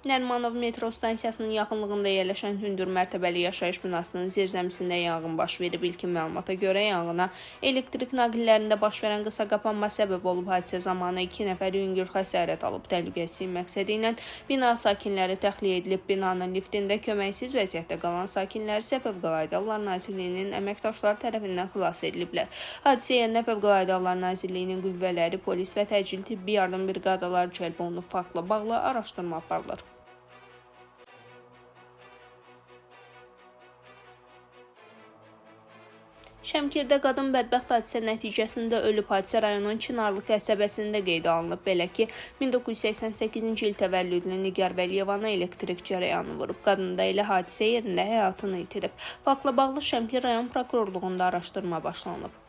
Nərimanov metro stansiyasının yaxınlığında yerləşən hündür mərtəbəli yaşayış binasının zirzəmisində yanğın baş verib. İlkin məlumata görə yanğına elektrik naqillərində baş verən qısa qapanma səbəb olub. Hadisə zamanı 2 nəfər yüngül xəsarət alıb. Təhlükəsizlik məqsədi ilə bina sakinləri təxliyə edilib. Binanın liftində köməksiz vəziyyətdə qalan sakinlər isə Fövqəladə Hallar Nazirliyinin əməkdaşları tərəfindən xilas ediliblər. Hadisə yerinə Fövqəladə Hallar Nazirliyinin qüvvələri, polis və təcili tibbi yardım briqadaları cəlb olunub. Faktla bağlı araşdırma aparılır. Şəmkirdə qadın bədbəxt hadisə nəticəsində ölüb. Hadisə rayonun Çınarlı qəsəbəsində qeydə alınıb. Belə ki, 1988-ci il təvəllüdlü Nigar Vəliyevana elektrik cərəyanı vurub. Qadın da elə hadisə yerində həyatını itirib. Faktla bağlı Şəmkir rayon prokurorluğunda araşdırma başlanıb.